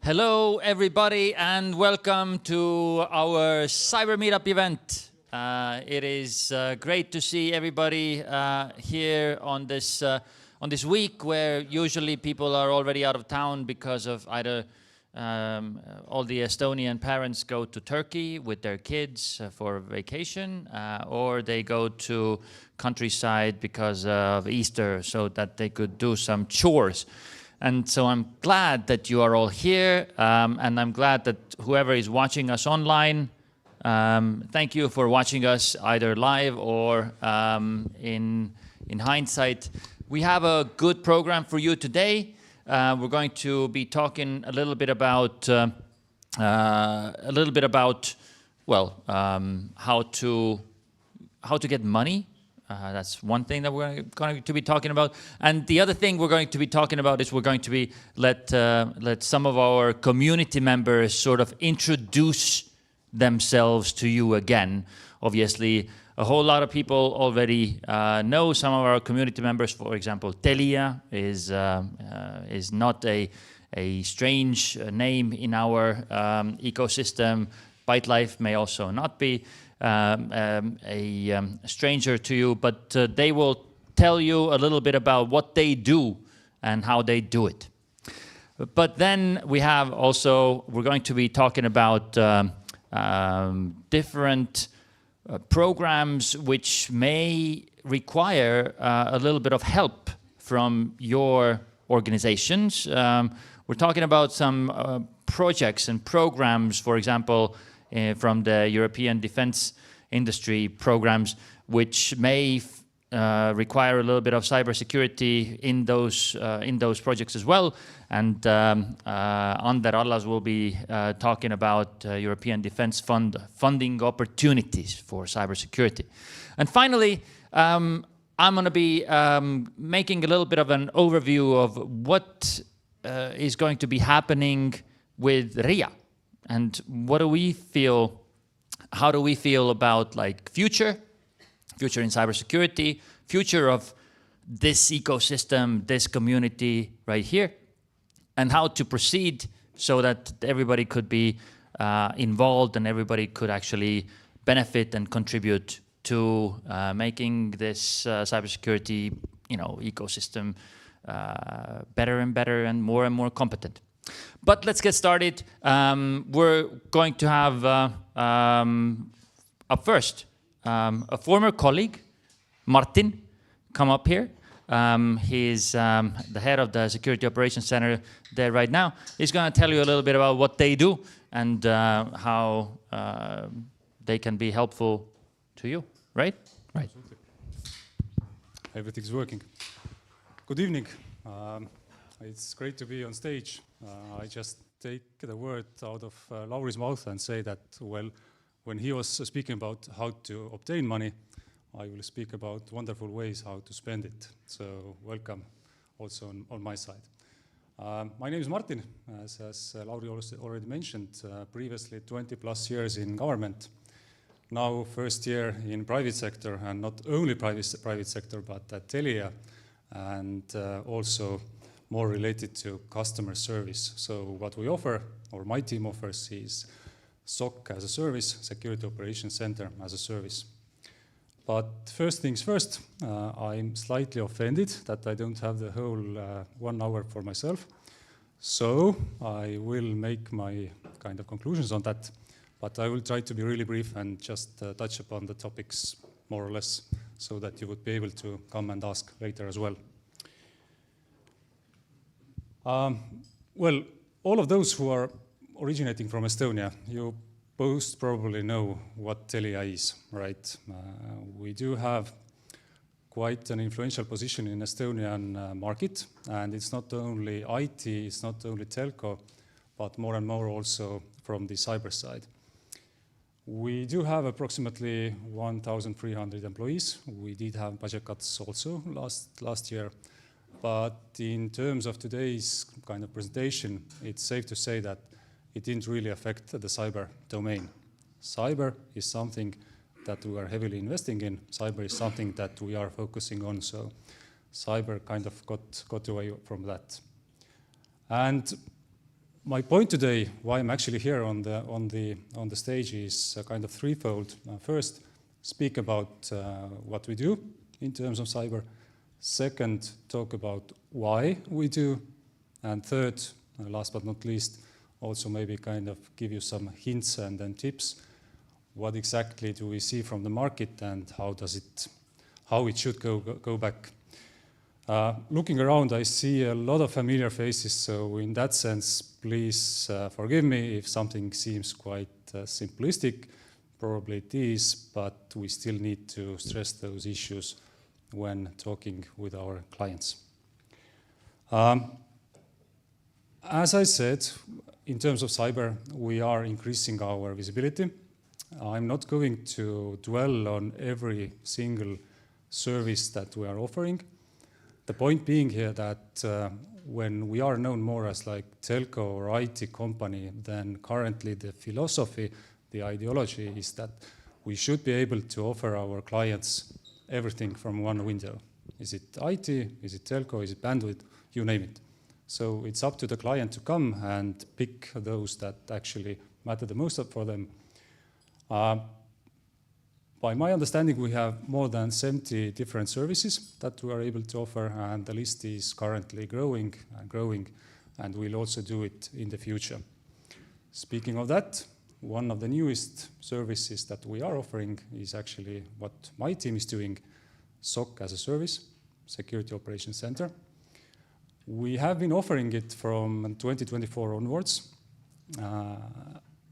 Hello, everybody, and welcome to our Cyber Meetup event. It is great to see everybody here on this week where usually people are already out of town because of either all the Estonian parents go to Turkey with their kids for vacation, or they go to countryside because of Easter so that they could do some chores. And so I'm glad that you are all here, and I'm glad that whoever is watching us online, thank you for watching us either live or in hindsight. We have a good program for you today. We're going to be talking a little bit about how to get money. That's one thing that we're going to be talking about. And the other thing we're going to be talking about is we're going to be let some of our community members sort of introduce themselves to you again. Obviously, a whole lot of people already know some of our community members. For example, Telia is not a strange name in our ecosystem. ByteLife may also not be a stranger to you, but they will tell you a little bit about what they do and how they do it. But then we have also, we're going to be talking about different programs which may require a little bit of help from your organizations. We're talking about some projects and programs, for example, from the European defense industry programs, which may require a little bit of cybersecurity in those projects as well. And Allas will be talking about European Defense Fund funding opportunities for cybersecurity. And finally, I'm going to be making a little bit of an overview of what is going to be happening with RIA. And what do we feel, how do we feel about like future in cybersecurity, future of this ecosystem, this community right here, and how to proceed so that everybody could be involved and everybody could actually benefit and contribute to making this cybersecurity, ecosystem better and better and more competent. But let's get started. We're going to have up first a former colleague, Martin, come up here. He's the head of the Security Operations Center there right now. He's going to tell you a little bit about what they do and how they can be helpful to you, right? Right. Everything's working. Good evening. It's great to be on stage. I just take the word out of Lauri's mouth and say that, well, when he was speaking about how to obtain money, I will speak about wonderful ways how to spend it. So welcome also on my side. My name is Martin, as Lauri already mentioned, previously 20 plus years in government. Now first year in private sector, and not only private sector, but at Telia, and also more related to customer service. So what we offer, or my team offers, is SOC as a service, Security Operations Center as a service. But first things first, I'm slightly offended that I don't have the whole 1 hour for myself. So I will make my kind of conclusions on that, but I will try to be really brief and just touch upon the topics more or less so that you would be able to come and ask later as well. Well, all of those who are originating from Estonia, you both probably know what Telia is, right? We do have quite an influential position in Estonian market, and it's not only IT, it's not only telco, but more and more also from the cyber side. We do have approximately 1,300 employees. We did have budget cuts also last year. But in terms of today's kind of presentation, it's safe to say that it didn't really affect the cyber domain. Cyber is something that we are heavily investing in. Cyber is something that we are focusing on. So cyber kind of got away from that. And My point today, why I'm actually here on the stage, is kind of threefold. First, speak about what we do in terms of cyber. Second, talk about why we do. And third, last but not least, also maybe kind of give you some hints and then tips. What exactly do we see from the market and how it should go back. Looking around, I see a lot of familiar faces, so in that sense, please forgive me if something seems quite simplistic. Probably it is, but we still need to stress those issues when talking with our clients. As I said, in terms of cyber, we are increasing our visibility. I'm not going to dwell on every single service that we are offering. The point being here that when we are known more as like telco or IT company, then currently the philosophy, the ideology is that we should be able to offer our clients everything from one window. Is it IT, is it telco, is it bandwidth, you name it. So it's up to the client to come and pick those that actually matter the most for them. By my understanding, we have more than 70 different services that we are able to offer, and the list is currently growing and growing, and we'll also do it in the future. Speaking of that, one of the newest services that we are offering is actually what my team is doing, SOC as a service, Security Operations Center. We have been offering it from 2024 onwards.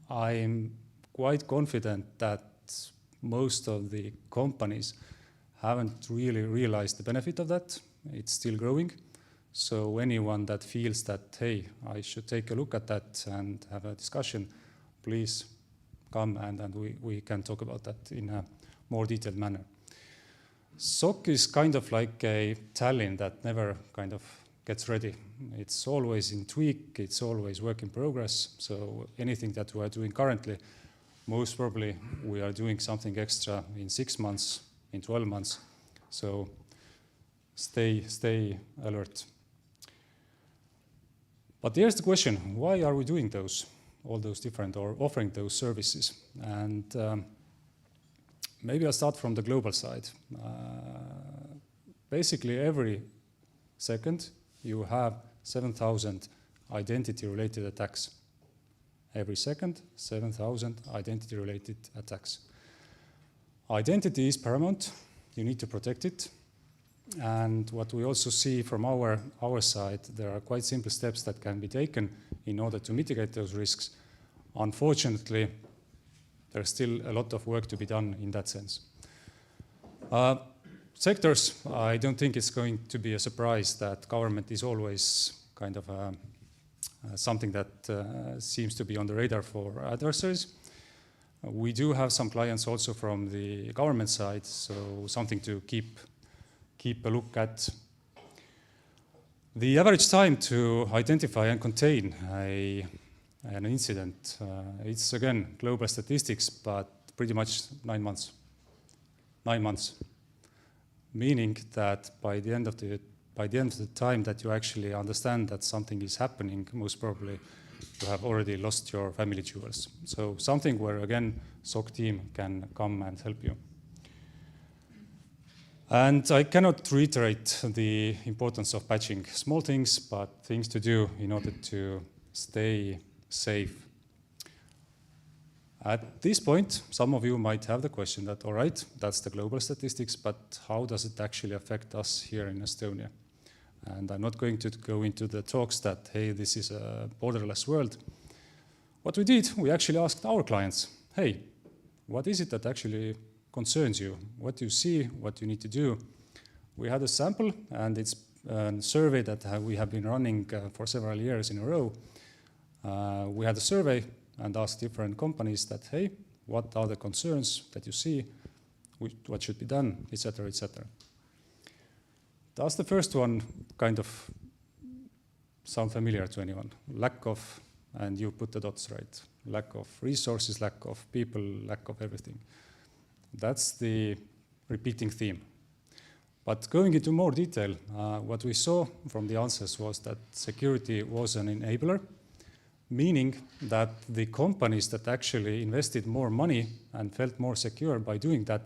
I'm quite confident that most of the companies haven't really realized the benefit of that. It's still growing. So anyone that feels that, hey, I should take a look at that and have a discussion, please come and we can talk about that in a more detailed manner. SOC is kind of like a Tallinn that never kind of gets ready. It's always in tweak, it's always work in progress. So anything that we are doing currently, most probably we are doing something extra in 6 months, in 12 months. So stay alert. But here's the question, why are we doing all those different, or offering those services? And maybe I'll start from the global side. Basically every second you have 7,000 identity-related attacks. Every second, 7,000 identity-related attacks. Identity is paramount. You need to protect it. And what we also see from our side, there are quite simple steps that can be taken in order to mitigate those risks. Unfortunately, there's still a lot of work to be done in that sense. Sectors, I don't think it's going to be a surprise that government is always kind of something that seems to be on the radar for adversaries. We do have some clients also from the government side, so something to keep a look at. The average time to identify and contain an incident, it's again global statistics, but pretty much 9 months. 9 months. Meaning that by the end of the time that you actually understand that something is happening, most probably you have already lost your family jewels. So something where, again, SOC team can come and help you. And I cannot reiterate the importance of patching. Small things, but things to do in order to stay safe. At this point, some of you might have the question that, all right, that's the global statistics, but how does it actually affect us here in Estonia? And I'm not going to go into the talks that, hey, this is a borderless world. What we did, we actually asked our clients, hey, what is it that actually concerns you? What do you see? What do you need to do? We had a sample, and it's a survey that we have been running for several years in a row. We had a survey and asked different companies that, hey, what are the concerns that you see? What should be done, etc., etc. Does the first one kind of sound familiar to anyone? Lack of, and you put the dots right, lack of resources, lack of people, lack of everything. That's the repeating theme. But going into more detail, what we saw from the answers was that security was an enabler. meaning that the companies that actually invested more money and felt more secure by doing that,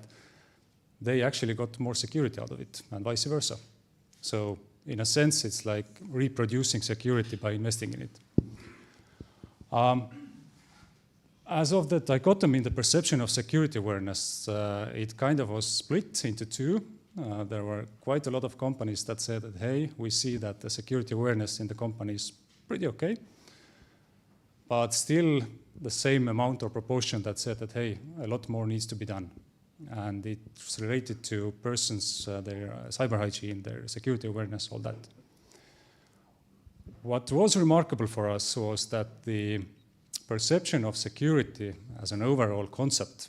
they actually got more security out of it, and vice versa. So in a sense, it's like reproducing security by investing in it. As of the dichotomy in the perception of security awareness, it kind of was split into two. There were quite a lot of companies that said that, hey, we see that the security awareness in the company is pretty okay, but still the same amount or proportion that said that, hey, a lot more needs to be done. And it's related to persons, their cyber hygiene, their security awareness, all that. What was remarkable for us was that the perception of security as an overall concept,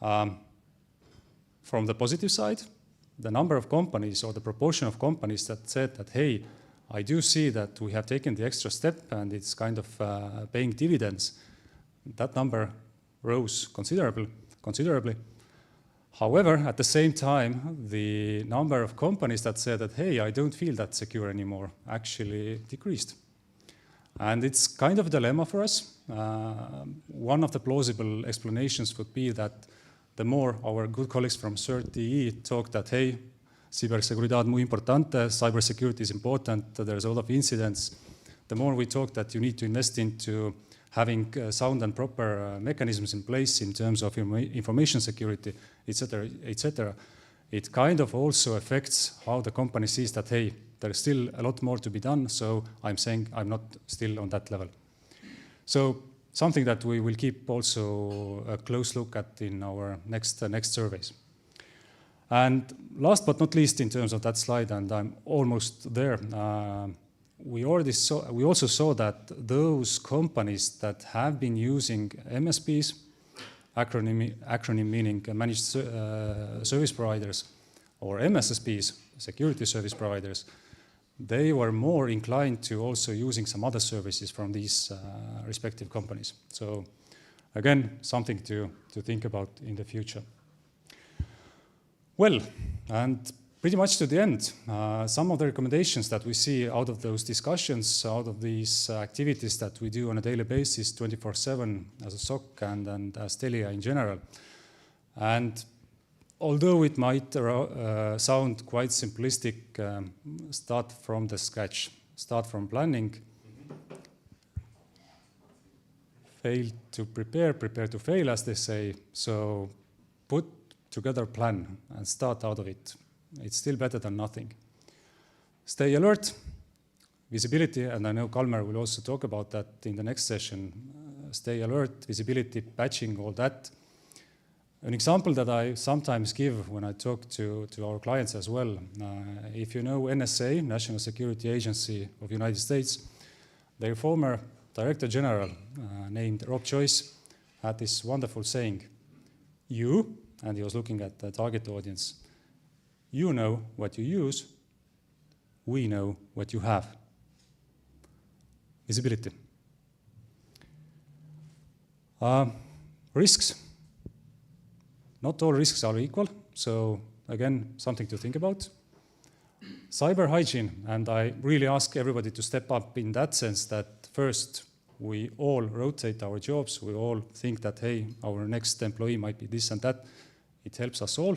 from the positive side, the number of companies or the proportion of companies that said that, hey, I do see that we have taken the extra step and it's kind of paying dividends, that number rose considerably. However, at the same time, the number of companies that said that, hey, I don't feel that secure anymore, actually decreased. And it's kind of a dilemma for us. One of the plausible explanations would be that the more our good colleagues from CERT-DE talk that, hey, ciberseguridad muy importante, cybersecurity is important, there's a lot of incidents, the more we talk that you need to invest into having sound and proper mechanisms in place in terms of information security, etc., it kind of also affects how the company sees that, hey, there's still a lot more to be done, so I'm saying I'm not still on that level. So something that we will keep also a close look at in our next surveys. And last but not least, in terms of that slide, and I'm almost there, we also saw that those companies that have been using MSPs, acronym meaning managed service providers, or MSSPs, security service providers, they were more inclined to also using some other services from these respective companies. So again, something to think about in the future. Well, and pretty much to the end, some of the recommendations that we see out of those discussions, out of these activities that we do on a daily basis, 24/7 as a SOC and as Telia in general. And although it might sound quite simplistic, start from the scratch, start from planning, fail to prepare, prepare to fail, as they say. So put together a plan and start out of it. It's still better than nothing. Stay alert, visibility, and I know Kalmer will also talk about that in the next session. Stay alert, visibility, patching, all that. An example that I sometimes give when I talk to our clients as well, if you know NSA, National Security Agency of the United States, their former Director General named Rob Joyce had this wonderful saying, you, and he was looking at the target audience, you know what you use, we know what you have. Visibility. Risks. Not all risks are equal, so again, something to think about. Cyber hygiene, and I really ask everybody to step up in that sense that first, we all rotate our jobs, we all think that, hey, our next employee might be this and that. It helps us all.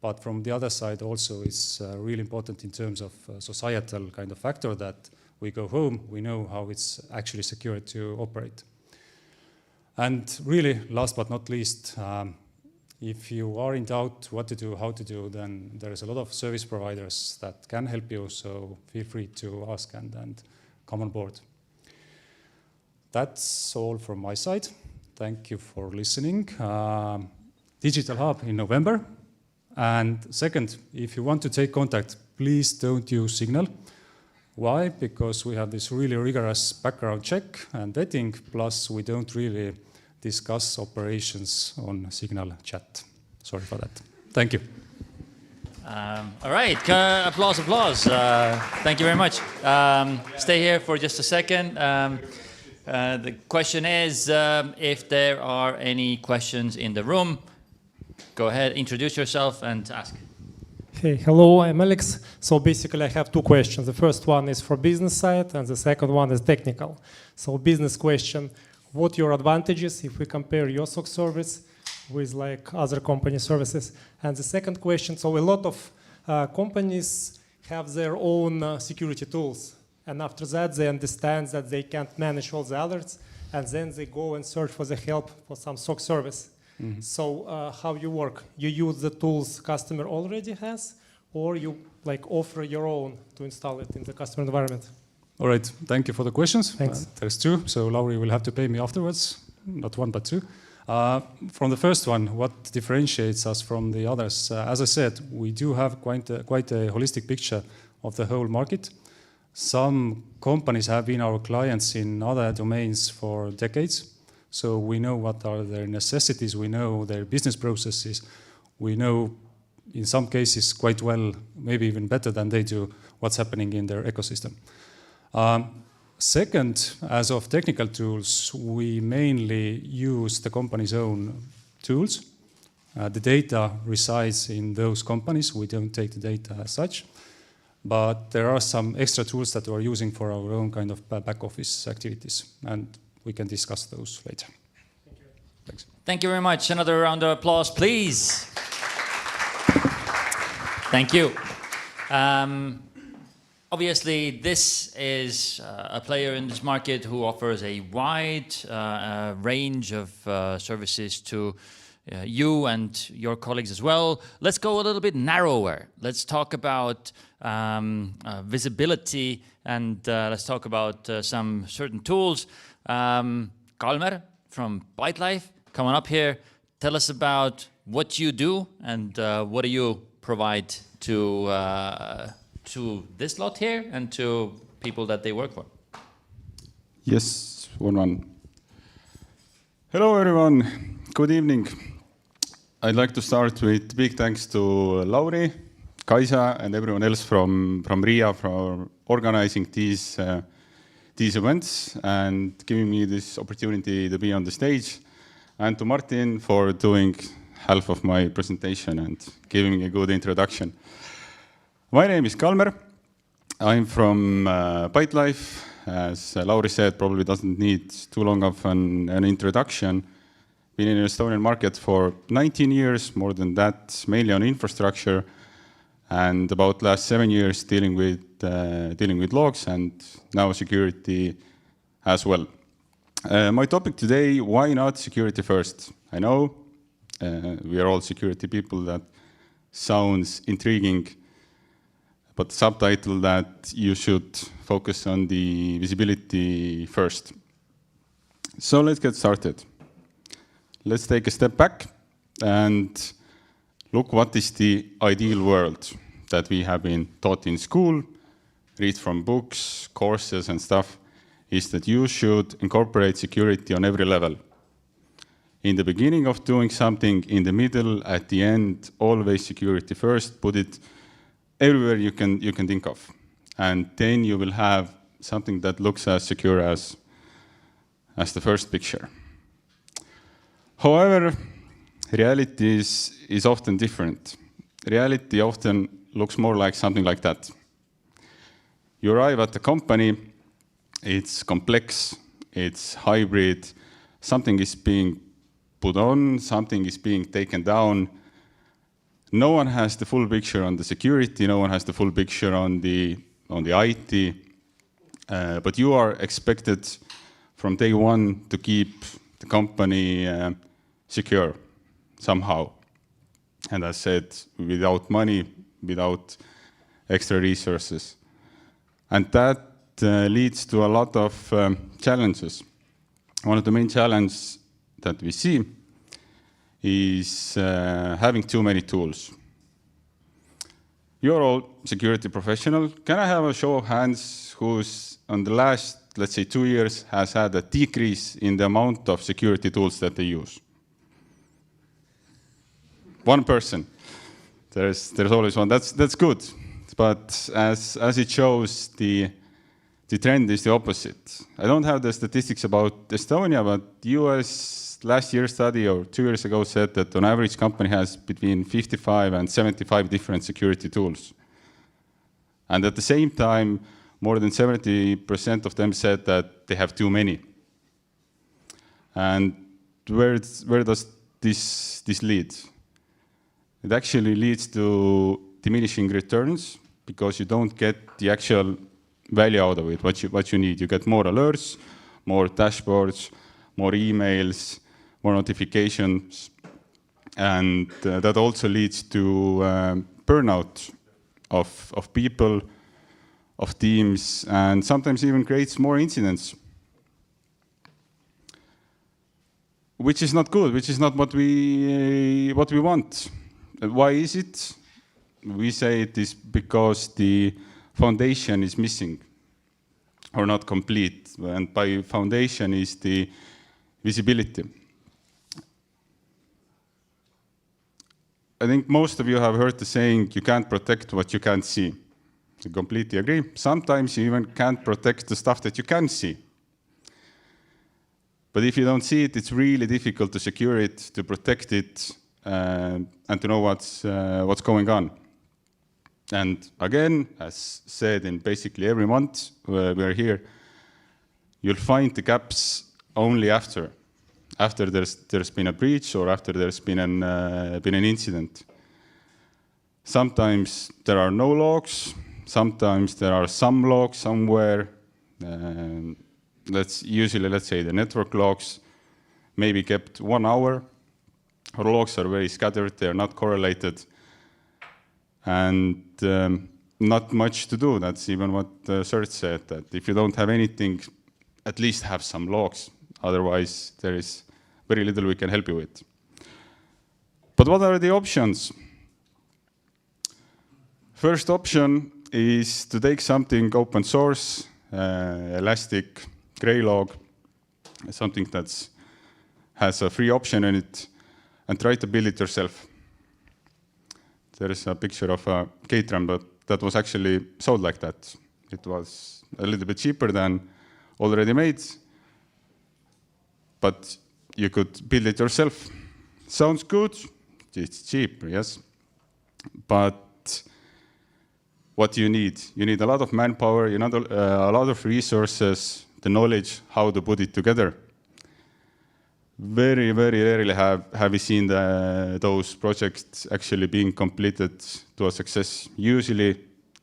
But from the other side also it's really important in terms of societal kind of factor that we go home, we know how it's actually secure to operate. And really, last but not least, if you are in doubt what to do, how to do, then there's a lot of service providers that can help you, so feel free to ask and come on board. That's all from my side. Thank you for listening. Digital Hub in November. And second, if you want to take contact, please don't use Signal. Why? Because we have this really rigorous background check and vetting, plus we don't really discuss operations on Signal chat. Sorry for that. Thank you. All right, applause. Thank you very much. Stay here for just a second. The question is if there are any questions in the room. Go ahead, introduce yourself and ask. Hey, hello, I'm Alex. So basically I have two questions. The first one is for business side and the second one is technical. So business question, what your advantages if we compare your SOC service with like other company services? And the second question, so a lot of companies have their own security tools. And after that, they understand that they can't manage all the alerts, and then they go and search for the help for some SOC service. Mm-hmm. So how you work? You use the tools customer already has, or you like offer your own to install it in the customer environment? All right, thank you for the questions. Thanks. There's two, so Lauri will have to pay me afterwards. Not one, but two. From the first one, what differentiates us from the others? As I said, we do have quite a holistic picture of the whole market. Some companies have been our clients in other domains for decades. So we know what are their necessities, we know their business processes, we know in some cases quite well, maybe even better than they do, what's happening in their ecosystem. Second, as of technical tools, we mainly use the company's own tools. The data resides in those companies. We don't take the data as such. But there are some extra tools that we're using for our own kind of back office activities. And we can discuss those later. Thank you. Thanks. Thank you very much. Another round of applause, please. Thank you. Obviously, this is a player in this market who offers a wide range of services to you and your colleagues as well. Let's go a little bit narrower. Let's talk about visibility, and let's talk about some certain tools. Kalmer from ByteLife, come on up here. Tell us about what you do and what do you provide to this lot here and to people that they work for. Yes, one. Hello everyone, good evening. I'd like to start with big thanks to Lauri, Kaisa and everyone else from RIA for organizing these events and giving me this opportunity to be on the stage, and to Martin for doing half of my presentation and giving me a good introduction. My name is Kalmer. I'm from ByteLife. As Lauri said, probably doesn't need too long of an introduction. Been in the Estonian market for 19 years, more than that, mainly on infrastructure, and about last 7 years dealing with logs and now security as well. My topic today, why not security first? I know we are all security people, that sounds intriguing, but subtitle that you should focus on the visibility first. So let's get started. Let's take a step back and look what is the ideal world that we have been taught in school, read from books, courses and stuff, is that you should incorporate security on every level. In the beginning of doing something, in the middle, at the end, always security first, put it everywhere you can think of. And then you will have something that looks as secure as the first picture. However, reality is often different. Reality often looks more like something like that. You arrive at the company, it's complex, it's hybrid, something is being put on, something is being taken down. No one has the full picture on the security, no one has the full picture on the IT, but you are expected from day one to keep the company secure somehow. And as said, without money, without extra resources. And that leads to a lot of challenges. One of the main challenges that we see is having too many tools. You're all security professional. Can I have a show of hands who's on the last, let's say, 2 years has had a decrease in the amount of security tools that they use? One person. There's always one. That's good. But as it shows, the trend is the opposite. I don't have the statistics about Estonia, but US last year's study or 2 years ago said that on average company has between 55 and 75 different security tools. And at the same time, more than 70% of them said that they have too many. And where does this lead? It actually leads to diminishing returns because you don't get the actual value out of it, what you need. You get more alerts, more dashboards, more emails, more notifications, and that also leads to burnout of people, of teams, and sometimes even creates more incidents, which is not good, which is not what we want. Why is it? We say it is because the foundation is missing or not complete, and by foundation is the visibility. I think most of you have heard the saying, you can't protect what you can't see. I completely agree. Sometimes you even can't protect the stuff that you can see. But if you don't see it, it's really difficult to secure it, to protect it, and to know what's going on. And again, as said in basically every month we're here, you'll find the gaps only after there's been a breach or after there's been an incident. Sometimes there are no logs, sometimes there are some logs somewhere. Let's say the network logs maybe kept 1 hour. Our logs are very scattered, they are not correlated. And not much to do. That's even what Serge said, that if you don't have anything, at least have some logs. Otherwise, there is very little we can help you with. But what are the options? First option is to take something open source, Elastic, Graylog, something that has a free option in it, and try to build it yourself. There is a picture of a Caterham, but that was actually sold like that. It was a little bit cheaper than already made, but you could build it yourself. Sounds good, it's cheap, yes. But what do you need? You need a lot of manpower, you need a lot of resources, the knowledge how to put it together. Very, very rarely have we seen those projects actually being completed to a success. Usually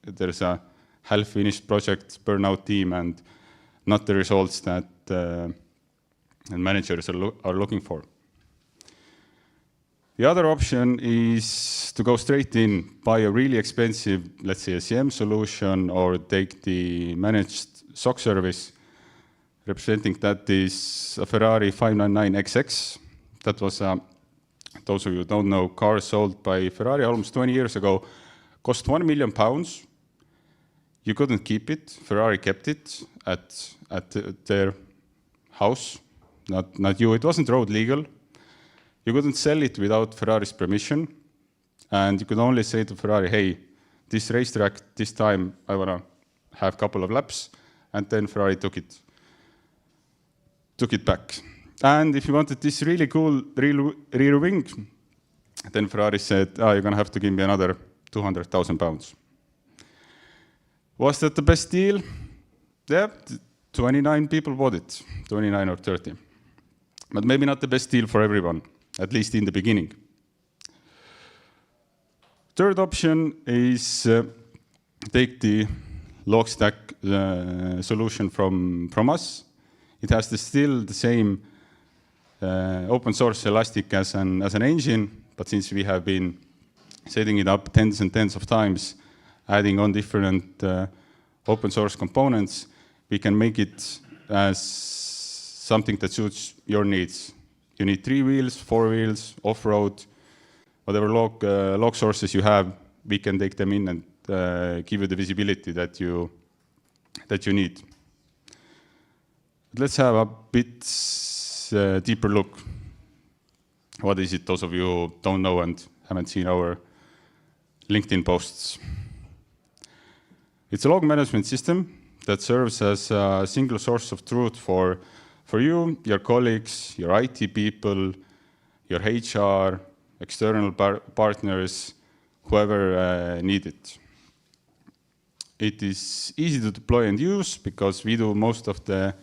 there's a half-finished project, burnout team, and not the results that managers are looking for. The other option is to go straight in, buy a really expensive, let's say a CM solution, or take the managed SOC service. Representing that is a Ferrari 599XX. That was, those of you who don't know, car sold by Ferrari almost 20 years ago. Cost £1 million. You couldn't keep it. Ferrari kept it at their house. Not you. It wasn't road legal. You couldn't sell it without Ferrari's permission. And you could only say to Ferrari, hey, this racetrack, this time I want to have a couple of laps. And then Ferrari took it back. And if you wanted this really cool rear wing, then Ferrari said, you're going to have to give me another £200,000. Was that the best deal? Yeah, 29 people bought it, 29 or 30. But maybe not the best deal for everyone, at least in the beginning. Third option is take the log stack solution from us. It has still the same open source Elastic as an engine, but since we have been setting it up tens and tens of times, adding on different open source components, we can make it as something that suits your needs. You need 3 wheels, 4 wheels, off-road, whatever log sources you have, we can take them in and give you the visibility that you need. Let's have a bit deeper look. What is it, those of you who don't know and haven't seen our LinkedIn posts? It's a log management system that serves as a single source of truth for for you, your colleagues, your IT people, your HR, external partners, whoever need it. It is easy to deploy and use because we do most of the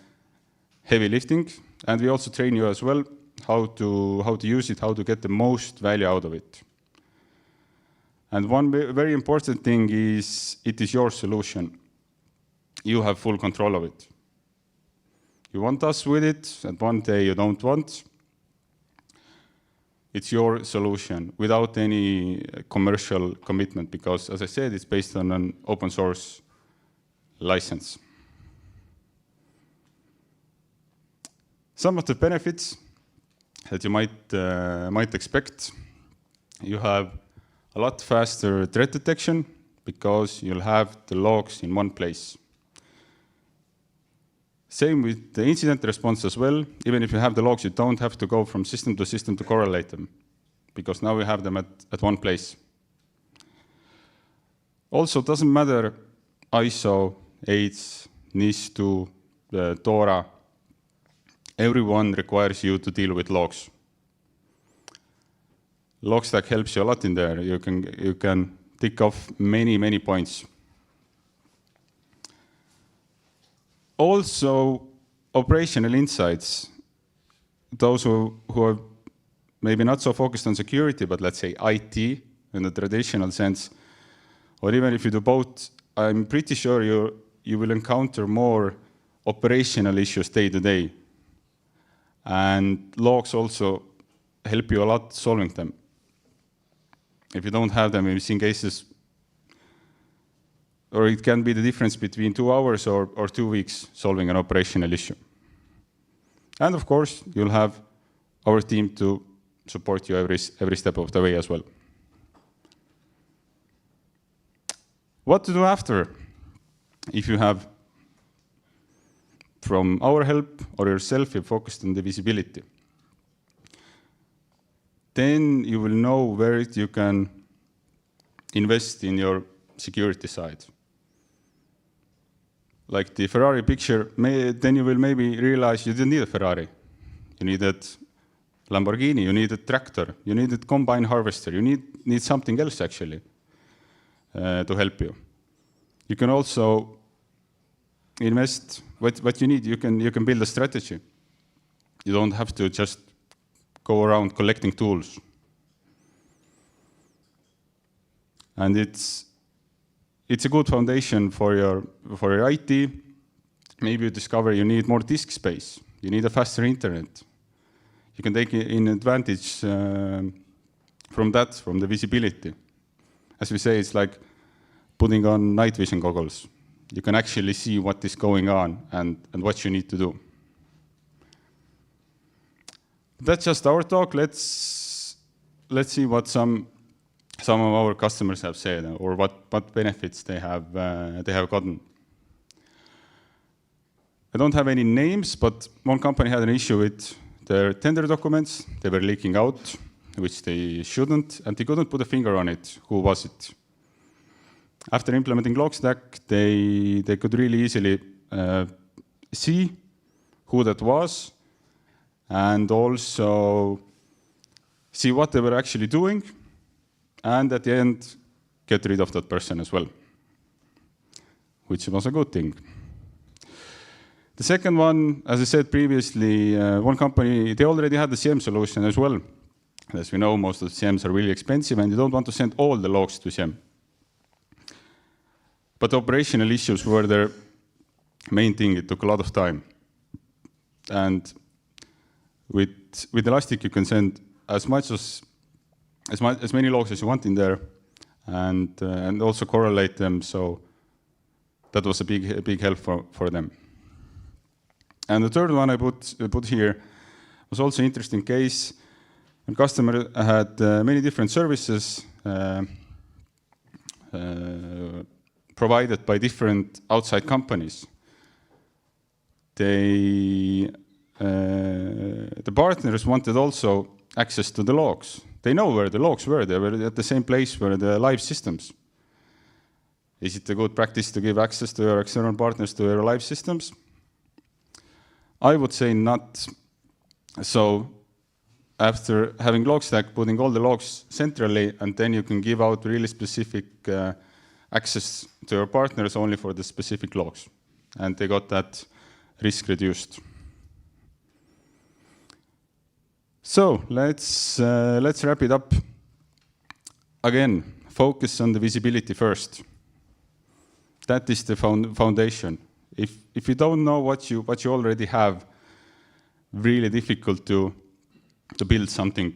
heavy lifting, and we also train you as well how to use it, how to get the most value out of it. And one very important thing is it is your solution. You have full control of it. You want us with it, and one day you don't want. It's your solution without any commercial commitment because, as I said, it's based on an open source license. Some of the benefits that you might expect, you have a lot faster threat detection because you'll have the logs in one place. Same with the incident response as well. Even if you have the logs, you don't have to go from system to correlate them, because now we have them at one place. Also, it doesn't matter ISO, AIDS, NIS2, DORA. Everyone requires you to deal with logs. Logstack helps you a lot in there. You can tick off many points. Also, operational insights. Those who are maybe not so focused on security, but let's say IT in the traditional sense, or even if you do both, I'm pretty sure you will encounter more operational issues day to day. And logs also help you a lot solving them. If you don't have them, we've seen cases, or it can be the difference between 2 hours or 2 weeks solving an operational issue. And of course, you'll have our team to support you every step of the way as well. What to do after? If you have, from our help or yourself, you're focused on the visibility. Then you will know where you can invest in your security side. Like the Ferrari picture, then you will maybe realize you didn't need a Ferrari. You needed Lamborghini, you needed tractor, you needed combine harvester, you need something else actually to help you. You can also invest what you need. You can build a strategy. You don't have to just go around collecting tools. And it's a good foundation for your IT. Maybe you discover you need more disk space. You need a faster internet. You can take in advantage from the visibility. As we say, it's like putting on night vision goggles. You can actually see what is going on and what you need to do. That's just our talk. Let's see what some of our customers have said, or what benefits they have gotten. I don't have any names, but one company had an issue with their tender documents. They were leaking out, which they shouldn't, and they couldn't put a finger on it. Who was it? After implementing Logstack, they could really easily see who that was, and also see what they were actually doing, and at the end, get rid of that person as well, which was a good thing. The second one, as I said previously, one company, they already had the CM solution as well. As we know, most of the CMs are really expensive, and you don't want to send all the logs to CM. But operational issues were their main thing. It took a lot of time. And with Elastic, you can send as many logs as you want in there, and also correlate them. So that was a big help for them. And the third one I put here was also an interesting case. A customer had many different services provided by different outside companies. The partners wanted also access to the logs. They know where the logs were. They were at the same place where the live systems. Is it a good practice to give access to your external partners to your live systems? I would say not. So after having log stack, putting all the logs centrally, and then you can give out really specific access to your partners only for the specific logs. And they got that risk reduced. So let's wrap it up. Again, focus on the visibility first. That is the foundation. If you don't know what you already have, really difficult to build something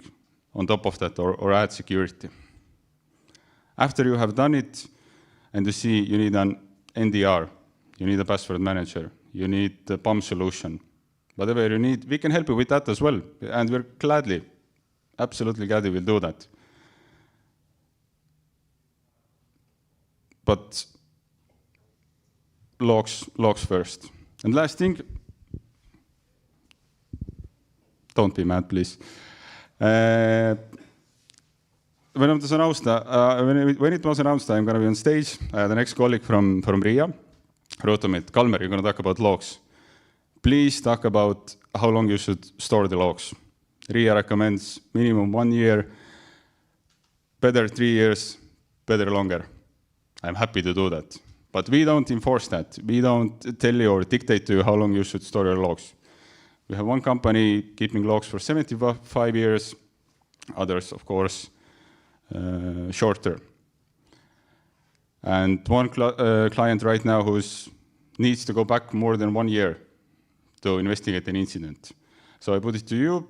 on top of that or add security. After you have done it, and you see you need an NDR, you need a password manager, you need the PAM solution, whatever you need, we can help you with that as well. And we're gladly, absolutely gladly will do that. But logs first. And last thing, don't be mad, please. When it was announced, I'm going to be on stage, the next colleague from RIA wrote to me, Kalmer, you're going to talk about logs. Please talk about how long you should store the logs. RIA recommends minimum 1 year, better 3 years, better longer. I'm happy to do that. But we don't enforce that. We don't tell you or dictate to you how long you should store your logs. We have one company keeping logs for 75 years, others, of course, shorter. And one client right now who needs to go back more than 1 year to investigate an incident. So I put it to you.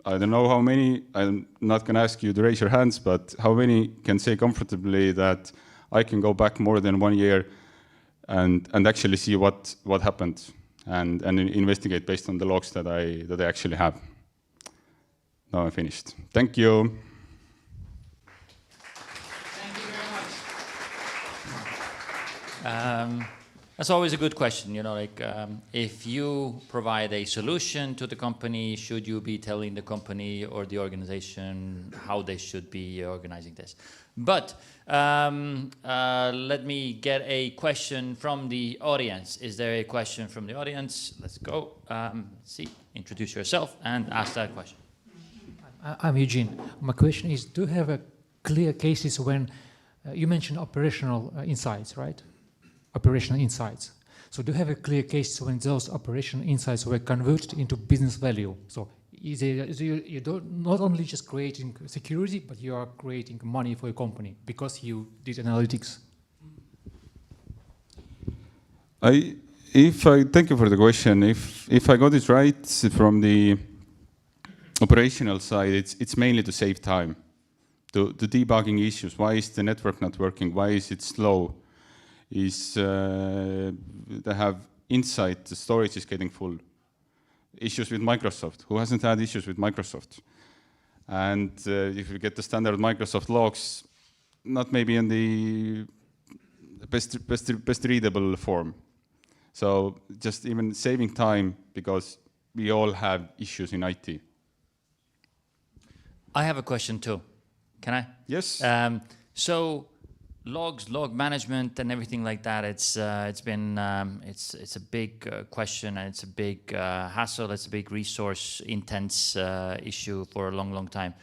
I don't know how many, I'm not going to ask you to raise your hands, but how many can say comfortably that I can go back more than 1 year and actually see what happened and investigate based on the logs that I actually have. Now I'm finished. Thank you. Thank you very much. That's always a good question, you know, like if you provide a solution to the company, should you be telling the company or the organization how they should be organizing this? But let me get a question from the audience. Is there a question from the audience? Let's go. See, introduce yourself and ask that question. I'm Eugene. My question is, do you have a clear cases when you mentioned operational insights, right? Operational insights. So do you have a clear case when those operational insights were converted into business value? So you don't not only just creating security, but you are creating money for your company because you did analytics. Thank you for the question. If I got it right from the operational side, it's mainly to save time, to debugging issues. Why is the network not working? Why is it slow? They have insight, the storage is getting full. Issues with Microsoft. Who hasn't had issues with Microsoft? And if you get the standard Microsoft logs, not maybe in the best readable form. So just even saving time because we all have issues in IT. I have a question too. Can I? Yes. So logs, log management, and everything like that. It's a big question, and it's a big hassle. It's a big resource intense issue for a long time.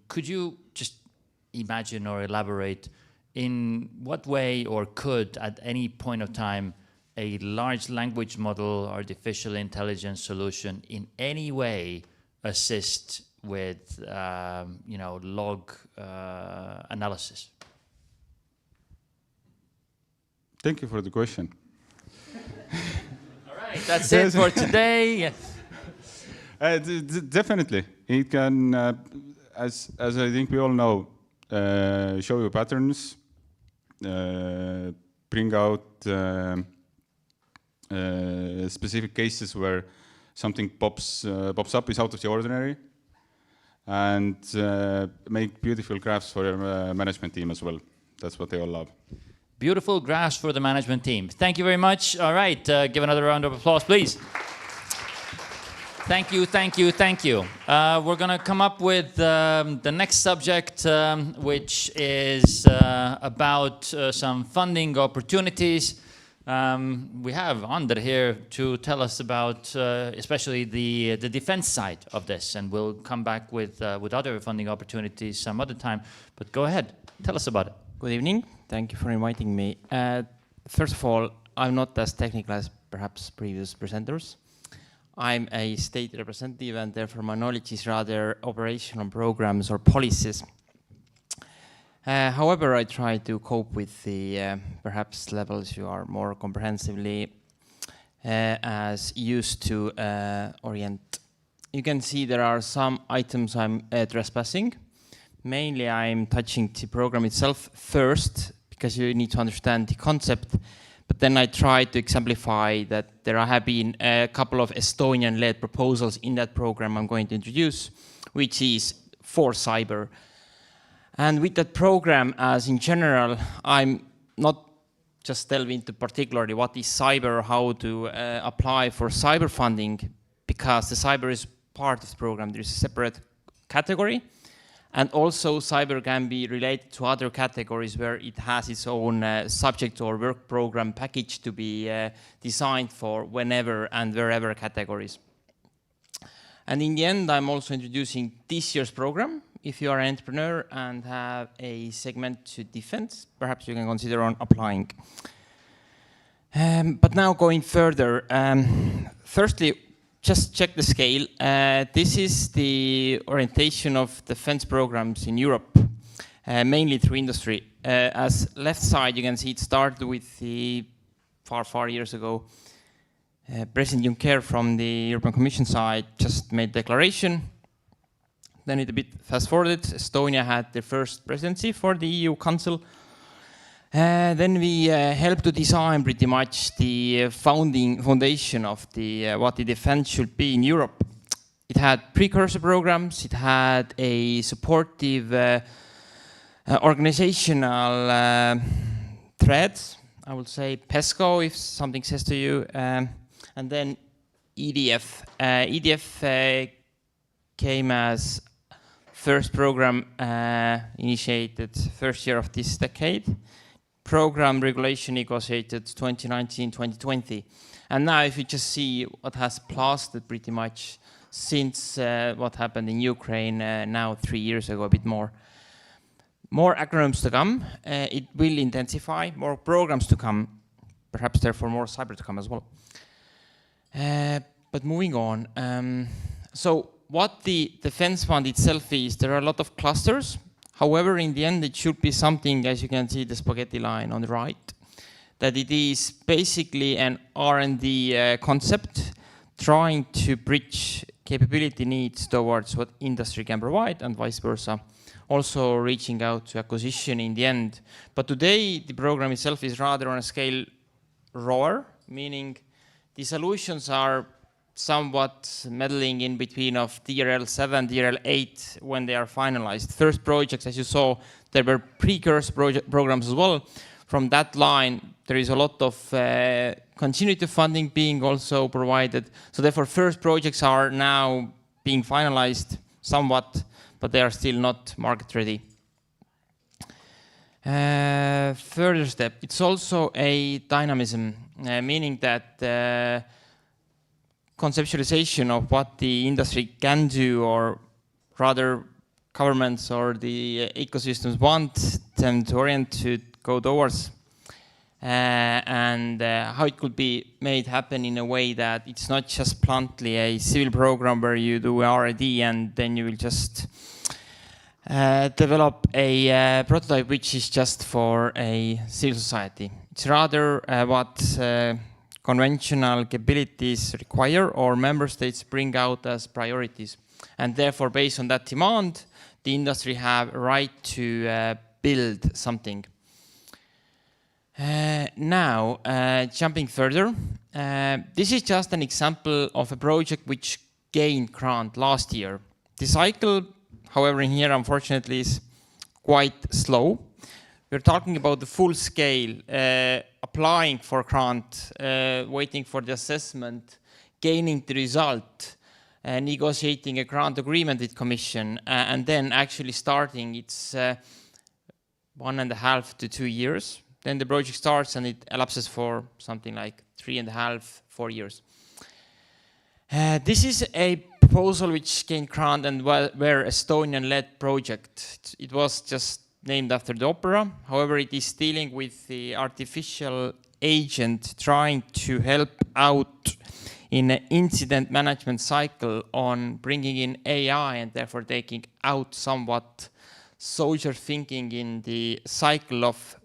Could you just imagine or elaborate in what way or could at any point of time a large language model, artificial intelligence solution in any way assist with log analysis? Thank you for the question. All right, that's it for today. Definitely, it can, as I think we all know, show you patterns, bring out specific cases where something pops up is out of the ordinary, and make beautiful graphs for your management team as well. That's what they all love. Beautiful graphs for the management team. Thank you very much. All right, give another round of applause, please. Thank you. We're going to come up with the next subject, which is about some funding opportunities. We have Ander here to tell us about especially the defense side of this, and we'll come back with other funding opportunities some other time. But go ahead, tell us about it. Good evening. Thank you for inviting me. First of all, I'm not as technical as perhaps previous presenters. I'm a state representative, and therefore my knowledge is rather operational programs or policies. However, I try to cope with the perhaps levels you are more comprehensively as used to orient. You can see there are some items I'm trespassing. Mainly I'm touching the program itself first, because you need to understand the concept. But then I try to exemplify that there have been a couple of Estonian-led proposals in that program I'm going to introduce, which is for cyber. And with that program, as in general, I'm not just delving into particularly what is cyber, how to apply for cyber funding, because the cyber is part of the program. There is a separate category. And also cyber can be related to other categories where it has its own subject or work program package to be designed for whenever and wherever categories. And in the end, I'm also introducing this year's program. If you are an entrepreneur and have a segment to defense, perhaps you can consider on applying. But now going further, firstly, just check the scale. This is the orientation of defense programs in Europe, mainly through industry. As left side, you can see it started with the far years ago. President Juncker from the European Commission side just made declaration. Then it a bit fast forwarded. Estonia had their first presidency for the EU Council. Then we helped to design pretty much the foundation of the what the defense should be in Europe. It had precursor programs. It had a supportive organizational threads. I would say PESCO, if something says to you, and then EDF. EDF came as first program initiated first year of this decade. Program regulation negotiated 2019-2020. And now if you just see what has lasted pretty much since what happened in Ukraine now 3 years ago, a bit more. More acronyms to come. It will intensify, more programs to come, perhaps therefore more cyber to come as well. But moving on. So what the defense fund itself is, there are a lot of clusters. However, in the end, it should be something, as you can see the spaghetti line on the right, that it is basically an R&D concept trying to bridge capability needs towards what industry can provide and vice versa. Also reaching out to acquisition in the end. But today, the program itself is rather on a scale rawer, meaning the solutions are somewhat meddling in between of DRL 7, DRL 8 when they are finalized. First projects, as you saw, there were precursor programs as well. From that line, there is a lot of continuity funding being also provided. So therefore, first projects are now being finalized somewhat, but they are still not market ready. Further step, it's also a dynamism, meaning that conceptualization of what the industry can do, or rather governments or the ecosystems want them to orient to go towards, and how it could be made happen in a way that it's not just bluntly a civil program where you do R&D and then you will just develop a prototype which is just for a civil society. It's rather what conventional capabilities require or member states bring out as priorities. And therefore, based on that demand, the industry have a right to build something. Now, jumping further, this is just an example of a project which gained grant last year. The cycle, however, in here, unfortunately, is quite slow. We're talking about the full scale, applying for grant, waiting for the assessment, gaining the result, negotiating a grant agreement with Commission, and then actually starting. It's 1.5 to 2 years. Then the project starts and it elapses for something like 3.5, 4 years. This is a proposal which gained grant and were Estonian-led project. It was just named after the opera. However, it is dealing with the artificial agent trying to help out in an incident management cycle on bringing in AI and therefore taking out somewhat soldier thinking in the cycle of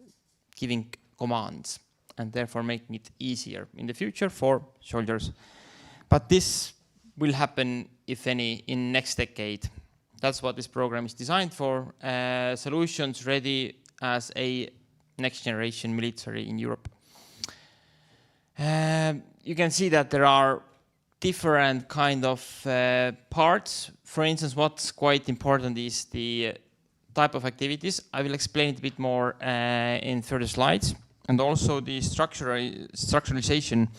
giving commands and therefore making it easier in the future for soldiers. But this will happen, if any, in next decade. That's what this program is designed for. Solutions ready as a next generation military in Europe. You can see that there are different kind of parts. For instance, what's quite important is the type of activities. I will explain it a bit more in further slides. And also the structuralization.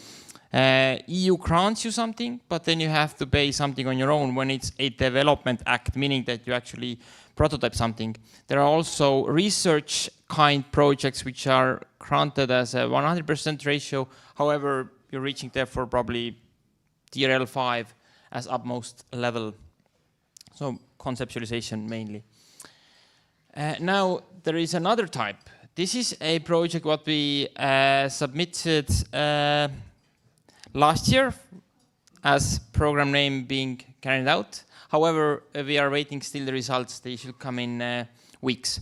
EU grants you something, but then you have to pay something on your own when it's a development act, meaning that you actually prototype something. There are also research kind projects which are granted as a 100% ratio. However, you're reaching there for probably tier L5 as utmost level. So conceptualization mainly. Now there is another type. This is a project what we submitted last year as program name being carried out. However, we are waiting still the results. They should come in weeks.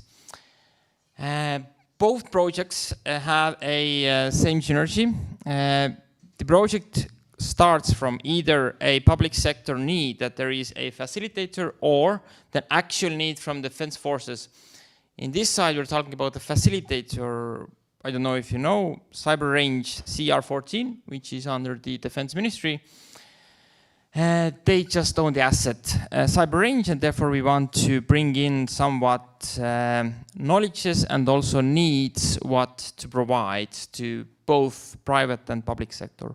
Both projects have a same synergy. The project starts from either a public sector need that there is a facilitator or the actual need from defense forces. In this side, we're talking about the facilitator. I don't know if you know, Cyber Range CR14, which is under the Defense Ministry. They just own the asset Cyber Range, and therefore we want to bring in somewhat knowledges and also needs what to provide to both private and public sector.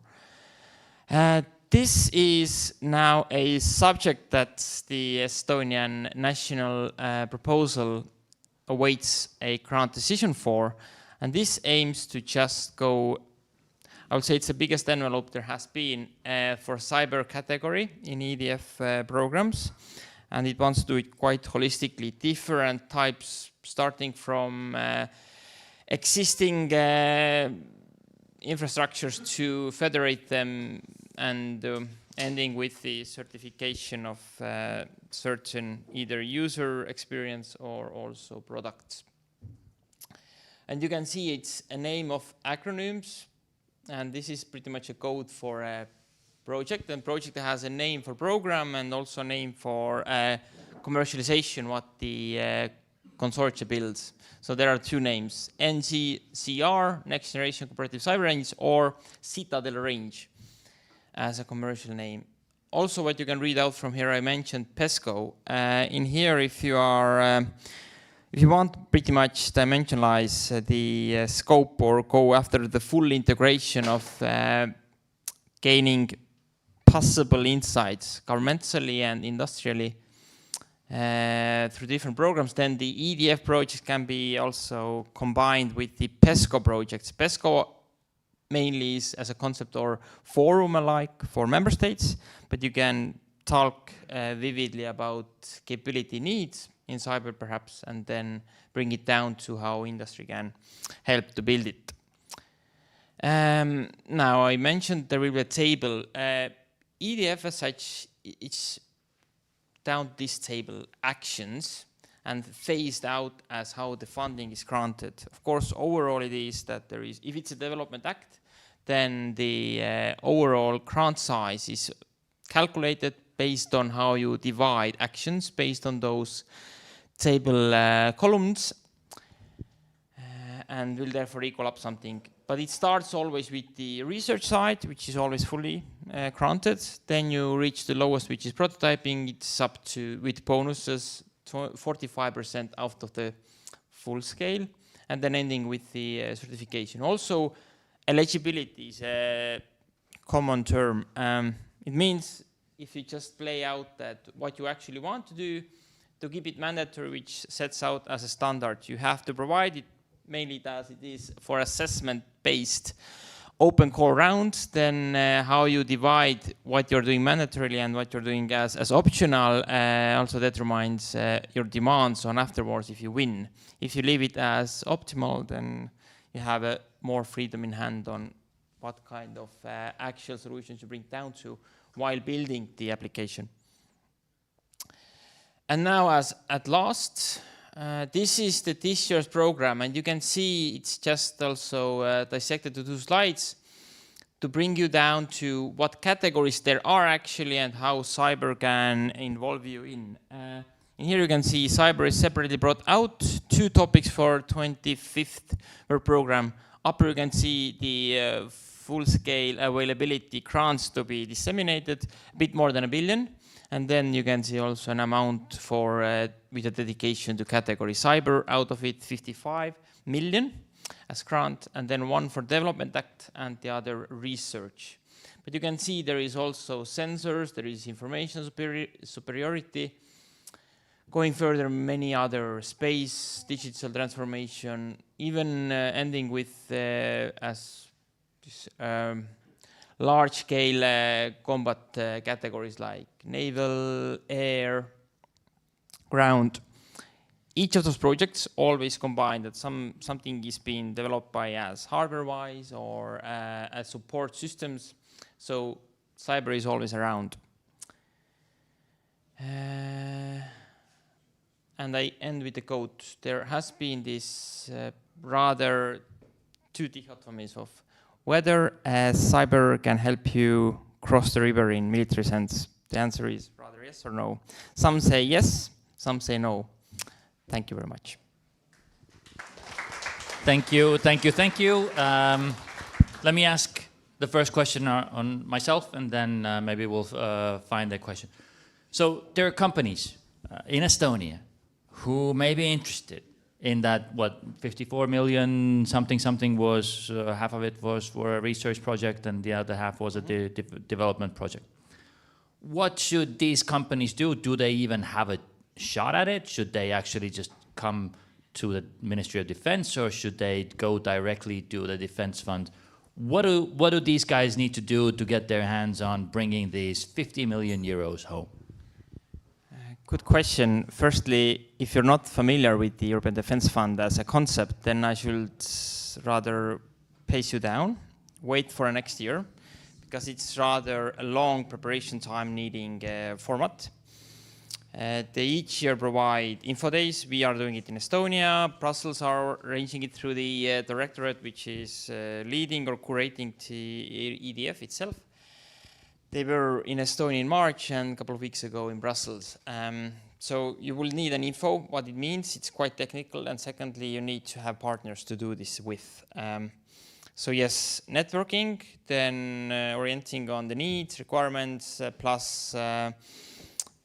This is now a subject that the Estonian national proposal awaits a grant decision for. And this aims to just go, I would say it's the biggest envelope there has been for cyber category in EDF programs. And it wants to do it quite holistically, different types, starting from existing infrastructures to federate them and ending with the certification of certain either user experience or also products. And you can see it's a name of acronyms, and this is pretty much a code for a project. And project has a name for program and also a name for commercialization, what the consortia builds. So there are two names, NCCR, Next Generation Cooperative Cyber Range, or Citadel Range as a commercial name. Also what you can read out from here, I mentioned PESCO. In here, if you are if you want pretty much dimensionalize the scope or go after the full integration of gaining possible insights governmentally and industrially through different programs, then the EDF projects can be also combined with the PESCO projects. PESCO mainly is as a concept or forum alike for member states, but you can talk vividly about capability needs in cyber perhaps, and then bring it down to how industry can help to build it. Now I mentioned there will be a table. EDF as such, it's down this table, actions, and phased out as how the funding is granted. Of course, overall it is that there is, if it's a development act, then the overall grant size is calculated based on how you divide actions based on those table columns and will therefore equal up something. But it starts always with the research side, which is always fully granted. Then you reach the lowest, which is prototyping. It's up to, with bonuses, 45% out of the full scale, and then ending with the certification. Also, eligibility is a common term. It means if you just play out that what you actually want to do, to keep it mandatory, which sets out as a standard, you have to provide it mainly as it is for assessment-based open call rounds, then how you divide what you're doing mandatorily and what you're doing as optional also determines your demands on afterwards if you win. If you leave it as optimal, then you have more freedom in hand on what kind of actual solutions you bring down to while building the application. And now at last, this is this year's program, and you can see it's just also dissected to 2 slides to bring you down to what categories there are actually and how cyber can involve you in. And here you can see cyber is separately brought out. 2 topics for 25th program. Upper you can see the full-scale availability grants to be disseminated, a bit more than 1 billion. And then you can see also an amount for with a dedication to category cyber, out of it 55 million as grant, and then 1 for development act and the other research. But you can see there is also sensors, there is information superiority, going further many other space, digital transformation, even ending with large-scale combat categories like naval, air, ground. Each of those projects always combine that something is being developed by as hardware-wise or as support systems. So cyber is always around. And I end with the quote. There has been this rather 2 dichotomies of whether cyber can help you cross the river in military sense. The answer is rather yes or no. Some say yes, some say no. Thank you very much. Thank you. Let me ask the first question on myself, and then maybe we'll find a question. So there are companies in Estonia who may be interested in that, 54 million something was, half of it was for a research project and the other half was a development project. What should these companies do? Do they even have a shot at it? Should they actually just come to the Ministry of Defense, or should they go directly to the Defense Fund? What do these guys need to do to get their hands on bringing these 50 million euros home? Good question. Firstly, if you're not familiar with the European Defense Fund as a concept, then I should rather pace you down, wait for next year, because it's rather a long preparation time needing format. They each year provide info days. We are doing it in Estonia. Brussels are arranging it through the directorate, which is leading or curating the EDF itself. They were in Estonia in March and a couple of weeks ago in Brussels. So you will need an info, what it means. It's quite technical. And secondly, you need to have partners to do this with. So yes, networking, then orienting on the needs, requirements, plus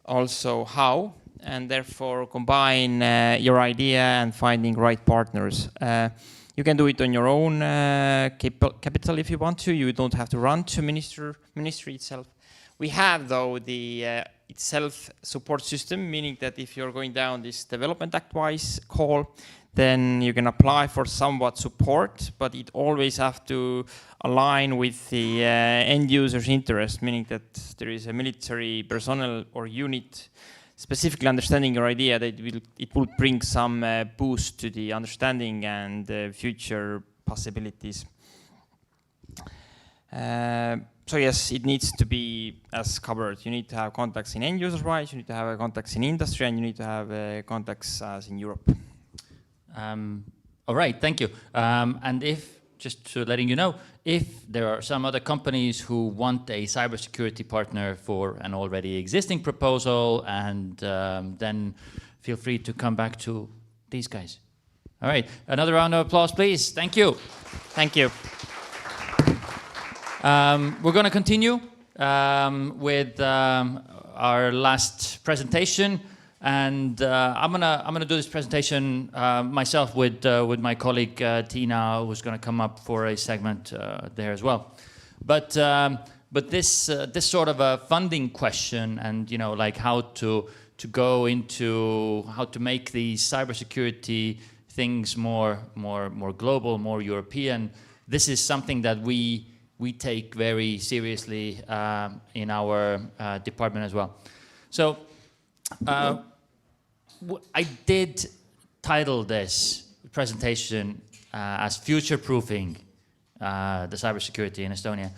also how, and therefore combine your idea and finding right partners. You can do it on your own capital if you want to. You don't have to run to ministry itself. We have, though, the itself support system, meaning that if you're going down this development act-wise call, then you can apply for somewhat support, but it always have to align with the end user's interest, meaning that there is a military personnel or unit specifically understanding your idea, that it will bring some boost to the understanding and future possibilities. So yes, it needs to be as covered. You need to have contacts in end users wise, you need to have contacts in industry, and you need to have contacts as in Europe. All right, thank you. And just to letting you know, if there are some other companies who want a cybersecurity partner for an already existing proposal, and then feel free to come back to these guys. All right, another round of applause, please. Thank you. Thank you. We're going to continue with our last presentation. And I'm gonna do this presentation myself with my colleague Tiina, who's gonna come up for a segment there as well. But this sort of a funding question, and like how to go into how to make the cybersecurity things more global, more European, this is something that we take very seriously in our department as well. So I did title this presentation as future-proofing the cybersecurity in Estonia.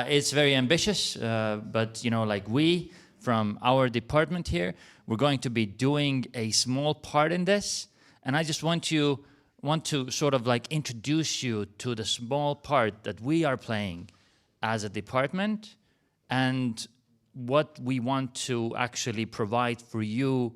It's very ambitious, but like we from our department here, we're going to be doing a small part in this, and I just want to sort of like introduce you to the small part that we are playing as a department and what we want to actually provide for you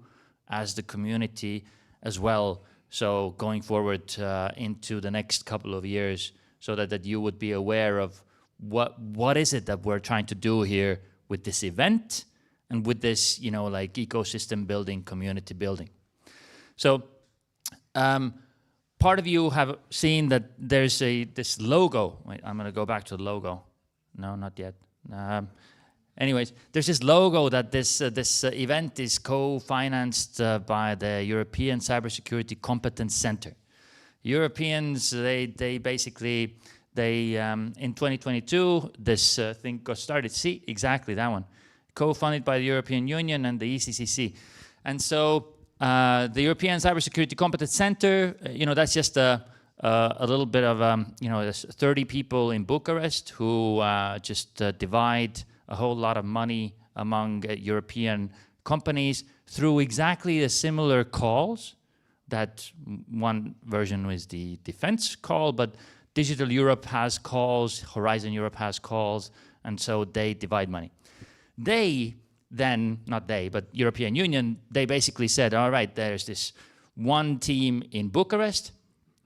as the community as well. So going forward into the next couple of years, so that you would be aware of what is it that we're trying to do here with this event and with this, like ecosystem building, community building. So part of you have seen that there's this logo. Wait, I'm gonna go back to the logo. No, not yet. Anyways, there's this logo that this event is co-financed by the European Cybersecurity Competence Centre. Europeans, they basically, in 2022, this thing got started. See, exactly that one. Co-funded by the European Union and the ECCC. And so the European Cybersecurity Competence Centre, that's just a little bit of, there's 30 people in Bucharest who just divide a whole lot of money among European companies through exactly the similar calls. That one version was the defense call, but Digital Europe has calls, Horizon Europe has calls, and so they divide money. They then, not they, but European Union, they basically said, all right, there's this one team in Bucharest,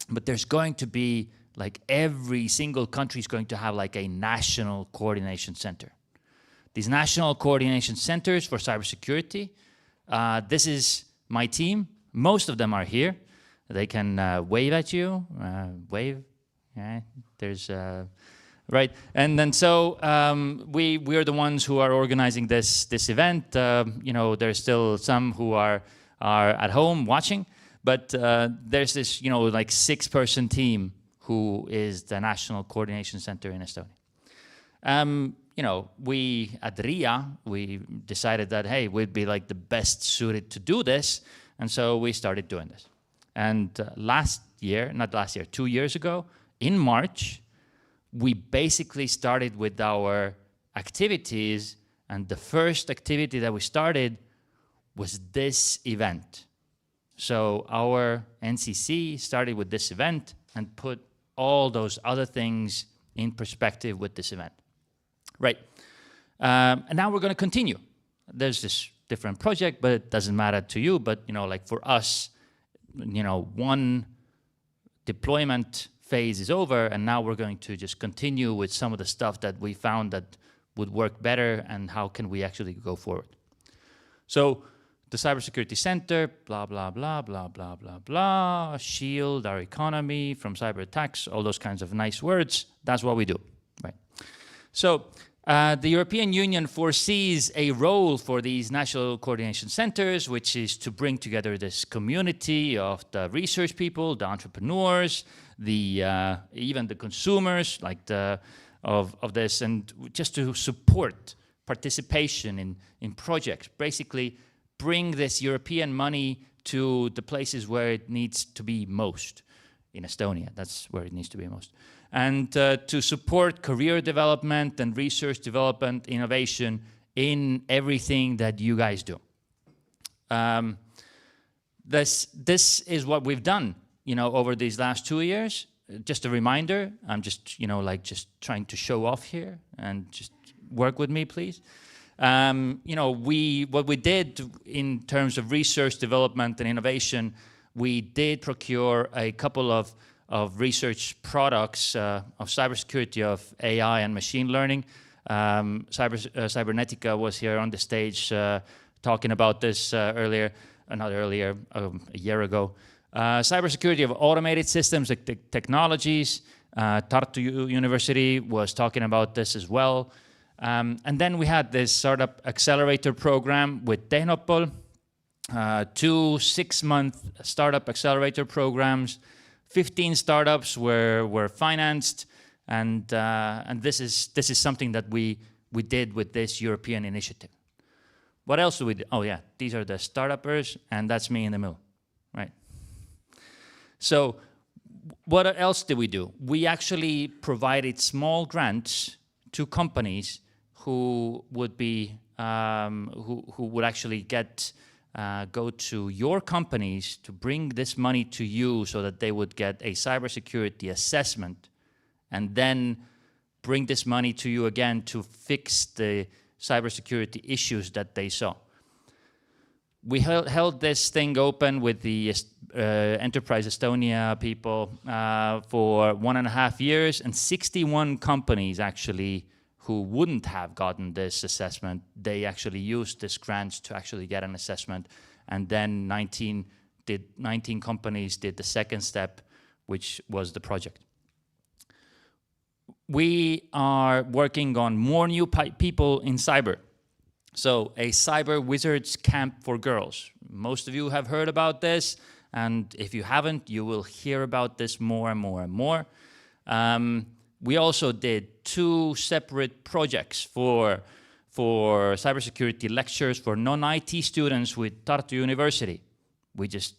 but there's going to be, like, every single country is going to have like a national coordination center. These national coordination centers for cybersecurity, this is my team. Most of them are here. They can wave at you, wave. Yeah, there's, right. And then so we're the ones who are organizing this event. There's still some who are at home watching, but there's this, like 6-person team who is the National Coordination Center in Estonia. We at RIA, we decided that, hey, we'd be like the best suited to do this. And so we started doing this. And 2 years ago, in March, we basically started with our activities. And the first activity that we started was this event. So our NCC started with this event and put all those other things in perspective with this event. Right. And now we're going to continue. There's this different project, but it doesn't matter to you. But, like for us, one deployment phase is over, and now we're going to just continue with some of the stuff that we found that would work better and how can we actually go forward. So the Cybersecurity Center, blah, blah, blah, blah, blah, blah, blah, shield our economy from cyber attacks, all those kinds of nice words. That's what we do, right? So the European Union foresees a role for these national coordination centers, which is to bring together this community of the research people, the entrepreneurs, even the consumers, like of this, and just to support participation in projects. Basically, bring this European money to the places where it needs to be most. In Estonia, that's where it needs to be most. And to support career development and research development, innovation in everything that you guys do. This is what we've done, over these last 2 years. Just a reminder, I'm just, just trying to show off here and just work with me, please. What we did in terms of research development and innovation, we did procure a couple of research products of cybersecurity, of AI and machine learning. Cybernetica was here on the stage talking about this a year ago. Cybersecurity of automated systems, technologies. Tartu University was talking about this as well. And then we had this startup accelerator program with Tehnopol. 2 6-month startup accelerator programs. 15 startups were financed, and this is something that we did with this European initiative. What else do we do? Oh yeah, these are the startuppers, and that's me in the middle, right? So what else did we do? We actually provided small grants to companies who would be who would actually go to your companies to bring this money to you so that they would get a cybersecurity assessment, and then bring this money to you again to fix the cybersecurity issues that they saw. We held this thing open with the Enterprise Estonia people for 1.5 years, and 61 companies actually who wouldn't have gotten this assessment, they actually used this grant to actually get an assessment. And then 19 companies did the second step, which was the project. We are working on more new people in cyber. So a cyber wizards camp for girls. Most of you have heard about this, and if you haven't, you will hear about this more and more and more. We also did 2 separate projects for cybersecurity lectures for non-IT students with Tartu University. We just,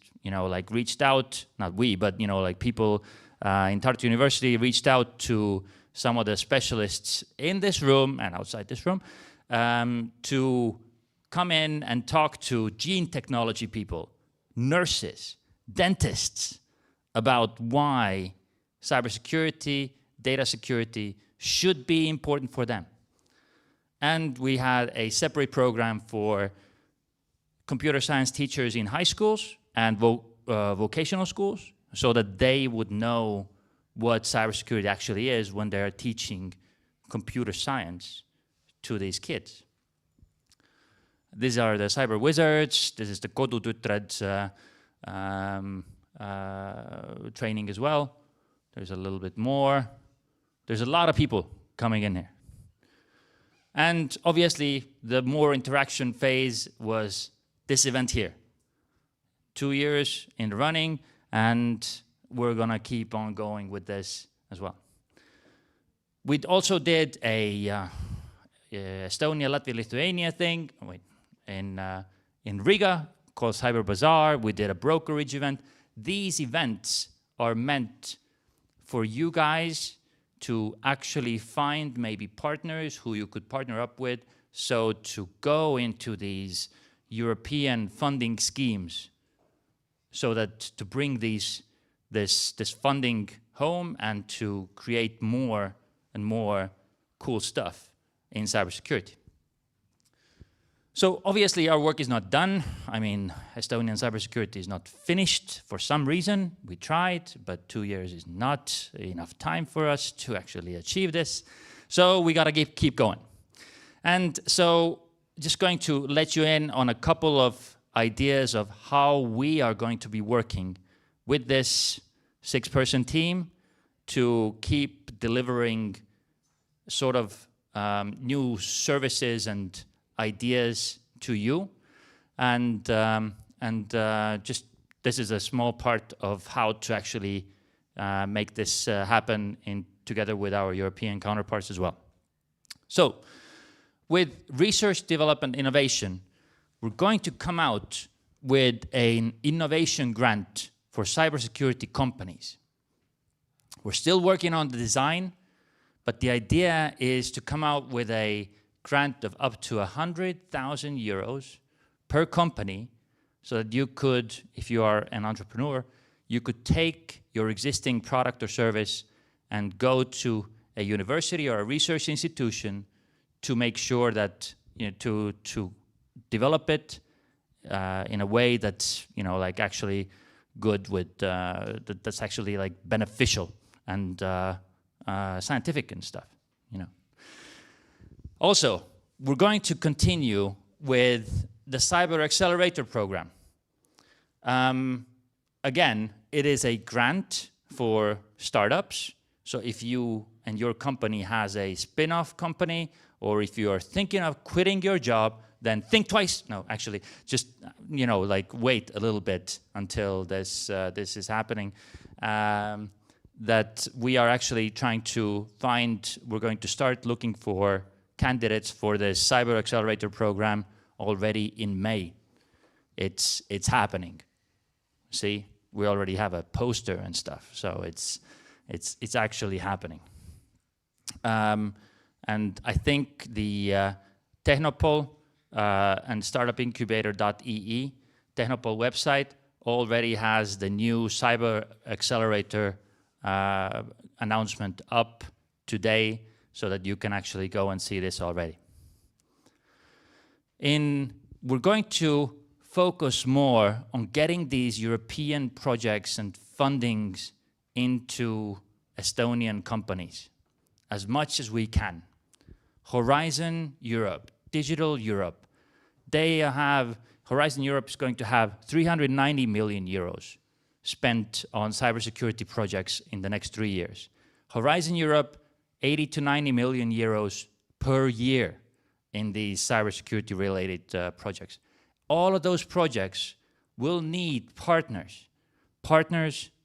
reached out, not we, but, people in Tartu University reached out to some of the specialists in this room and outside this room to come in and talk to gene technology people, nurses, dentists, about why cybersecurity, data security should be important for them. And we had a separate program for computer science teachers in high schools and vocational schools, so that they would know what cybersecurity actually is when they're teaching computer science to these kids. These are the cyber wizards. This is the Kodutütred training as well. There's a little bit more. There's a lot of people coming in here. And obviously, the more interaction phase was this event here. 2 years in the running, and we're gonna keep on going with this as well. We also did a Estonia, Latvia, Lithuania thing in Riga called Cyber Bazaar. We did a brokerage event. These events are meant for you guys to actually find maybe partners who you could partner up with, so to go into these European funding schemes, so that to bring this funding home and to create more and more cool stuff in cybersecurity. So obviously our work is not done. I mean, Estonian cybersecurity is not finished for some reason. We tried, but 2 years is not enough time for us to actually achieve this. So we gotta keep going. And so just going to let you in on a couple of ideas of how we are going to be working with this 6-person team to keep delivering sort of new services and ideas to you, and just this is a small part of how to actually make this happen together with our European counterparts as well. So with research, development, innovation, we're going to come out with an innovation grant for cybersecurity companies. We're still working on the design, but the idea is to come out with a grant of up to 100,000 euros per company, so that you could, if you are an entrepreneur, you could take your existing product or service and go to a university or a research institution to make sure that, to develop it in a way that's, like actually good with, that's actually like beneficial and scientific and stuff, Also, we're going to continue with the Cyber Accelerator program. Again, it is a grant for startups. So if you and your company has a spin-off company, or if you are thinking of quitting your job then think twice. No, actually, just like wait a little bit until this is happening. That we are actually trying to find. We're going to start looking for candidates for the Cyber Accelerator program already in May. It's happening. See, we already have a poster and stuff, so it's actually happening. And I think the Technopol and startupincubator.ee Technopol website already has the new Cyber Accelerator announcement up today, so that you can actually go and see this already. We're going to focus more on getting these European projects and fundings into Estonian companies as much as we can. Horizon Europe, Digital Europe, Horizon Europe is going to have 390 million euros spent on cybersecurity projects in the next 3 years. Horizon Europe, 80 to 90 million euros per year in these cybersecurity related projects. All of those projects will need partners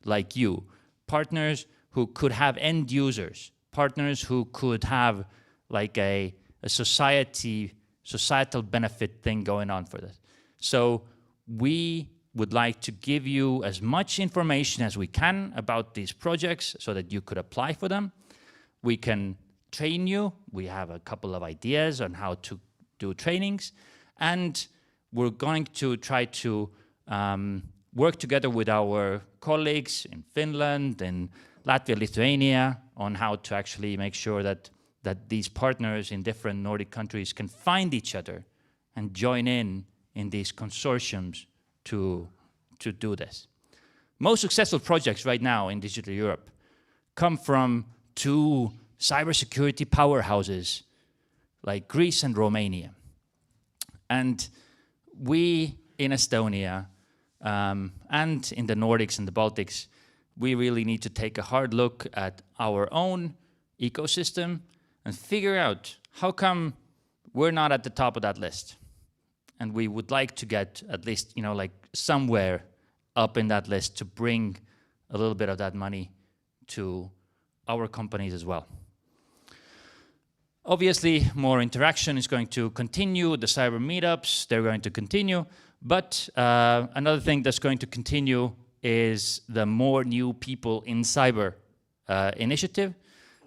like you, partners who could have end users, partners who could have like a societal benefit thing going on for this. So we would like to give you as much information as we can about these projects so that you could apply for them. We can train you. We have a couple of ideas on how to do trainings, and we're going to try to work together with our colleagues in Finland and Latvia, Lithuania on how to actually make sure that these partners in different Nordic countries can find each other and join in these consortiums to do this. Most successful projects right now in Digital Europe come from 2 cybersecurity powerhouses like Greece and Romania. And we in Estonia and in the Nordics and the Baltics, we really need to take a hard look at our own ecosystem and figure out how come we're not at the top of that list. And we would like to get at least, like somewhere up in that list to bring a little bit of that money to our companies as well. Obviously, more interaction is going to continue. The cyber meetups, they're going to continue. But another thing that's going to continue is the more new people in cyber initiative.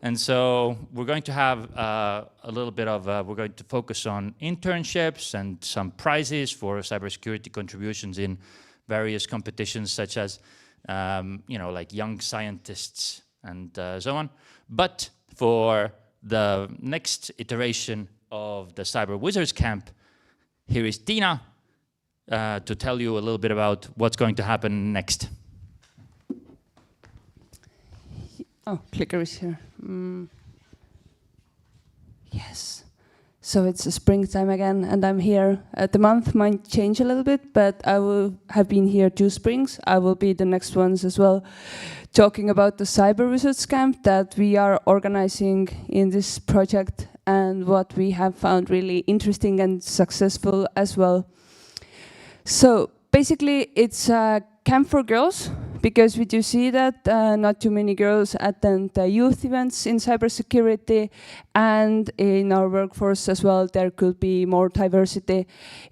And so we're going to have a little bit of, we're going to focus on internships and some prizes for cybersecurity contributions in various competitions such as, like young scientists and so on. But for the next iteration of the Cyber Wizards Camp, here is Tiina to tell you a little bit about what's going to happen next. Oh, clicker is here. Yes. So it's springtime again, and I'm here. The month might change a little bit, but I will have been here 2 springs. I will be the next ones as well, talking about the Cyber Wizards Camp that we are organizing in this project and what we have found really interesting and successful as well. So basically, it's a camp for girls, because we do see that not too many girls attend youth events in cybersecurity, and in our workforce as well, there could be more diversity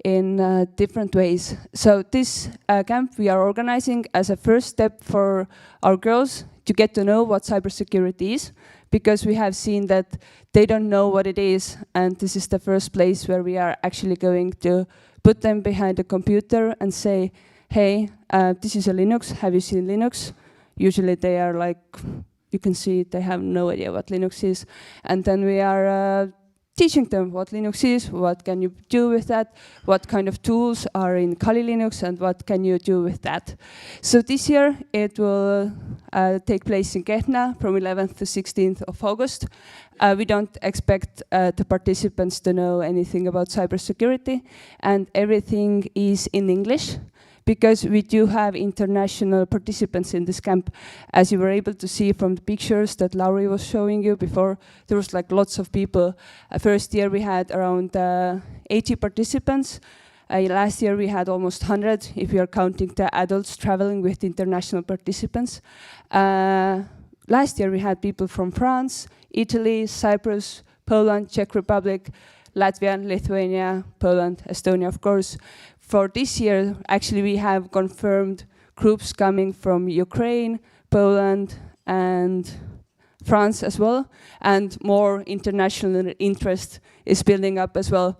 in different ways. So this camp we are organizing as a first step for our girls to get to know what cybersecurity is, because we have seen that they don't know what it is, and this is the first place where we are actually going to put them behind a computer and say, hey, this is a Linux, have you seen Linux? Usually they are like, you can see they have no idea what Linux is. And then we are teaching them what Linux is, what can you do with that, what kind of tools are in Kali Linux, and what can you do with that. So this year it will take place in Kehtna from 11th to 16th of August. We don't expect the participants to know anything about cybersecurity, and everything is in English, because we do have international participants in this camp. As you were able to see from the pictures that Lauri was showing you before, there was like lots of people. First year we had around 80 participants. Last year we had almost 100, if you are counting the adults traveling with international participants. Last year we had people from France, Italy, Cyprus, Poland, Czech Republic, Latvia, Lithuania, Poland, Estonia, of course. For this year, actually, we have confirmed groups coming from Ukraine, Poland, and France as well, and more international interest is building up as well.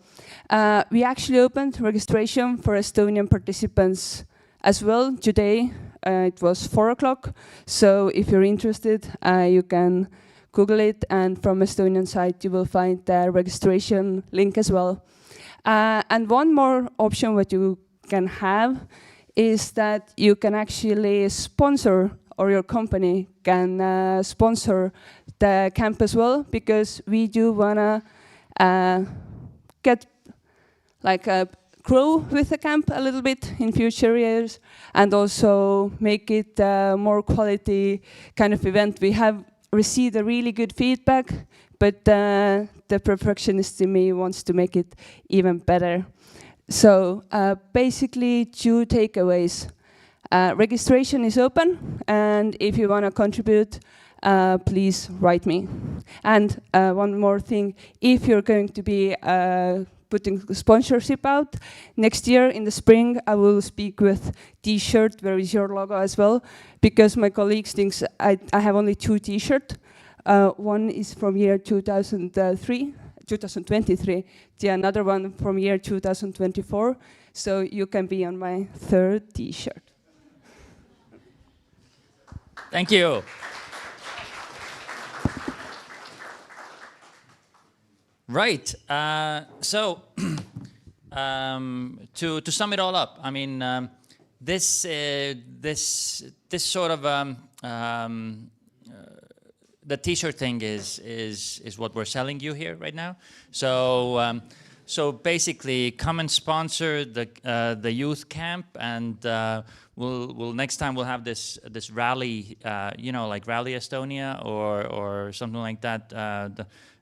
We actually opened registration for Estonian participants as well today. It was 4 o'clock, so if you're interested, you can Google it, and from Estonian side you will find the registration link as well. And one more option what you can have is that you can actually sponsor, or your company can sponsor the camp as well, because we do wanna get like grow with the camp a little bit in future years, and also make it a more quality kind of event. We have received a really good feedback, but the perfectionist in me wants to make it even better. So basically 2 takeaways. Registration is open, and if you want to contribute, please write me. And one more thing, if you're going to be putting sponsorship out, next year in the spring I will speak with T-shirt where is your logo as well, because my colleagues think I have only 2 T-shirts. One is from year 2023, the another one from year 2024, so you can be on my 3rd T-shirt. Thank you. Right. So to sum it all up, I mean, this sort of the T-shirt thing is what we're selling you here right now. So so basically, come and sponsor the youth camp, and we'll next time we'll have this rally, you know, like Rally Estonia or something like that.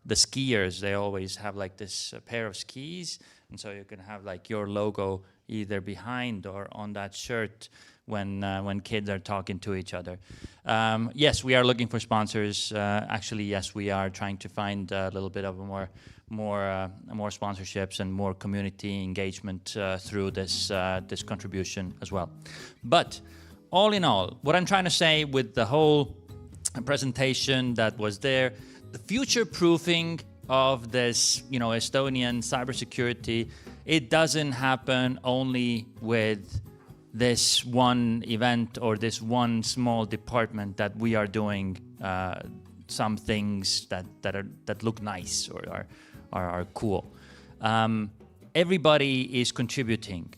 The skiers, they always have like this pair of skis, and so you can have like your logo either behind or on that shirt when kids are talking to each other. Yes, we are looking for sponsors. Actually, yes, we are trying to find a little bit of more sponsorships and more community engagement through this contribution as well. But all in all, what I'm trying to say with the whole presentation that was there, the future-proofing of this, you know, Estonian cybersecurity, it doesn't happen only with this one event or this one small department that we are doing some things that look nice or are cool. Everybody is contributing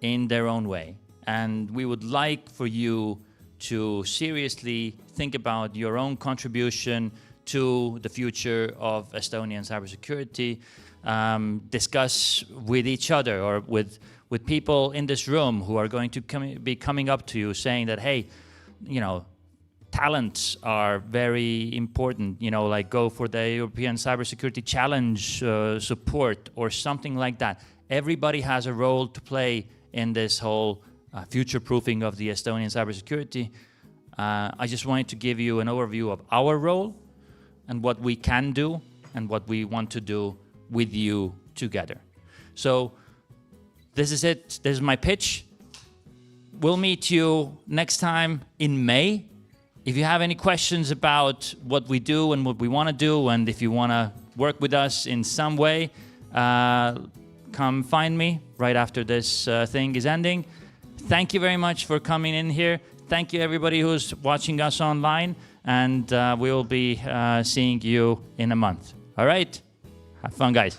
in their own way, and we would like for you to seriously think about your own contribution to the future of Estonian cybersecurity, discuss with each other or with people in this room who are going to be coming up to you saying that, hey, you know, talents are very important, you know, like go for the European Cybersecurity Challenge support or something like that. Everybody has a role to play in this whole future-proofing of the Estonian cybersecurity. I just wanted to give you an overview of our role and what we can do and what we want to do with you together. So this is it. This is my pitch. We'll meet you next time in May. If you have any questions about what we do and what we want to do, and if you want to work with us in some way, come find me right after this thing is ending. Thank you very much for coming in here. Thank you everybody who's watching us online, and we will be seeing you in a month. All right? Have fun, guys.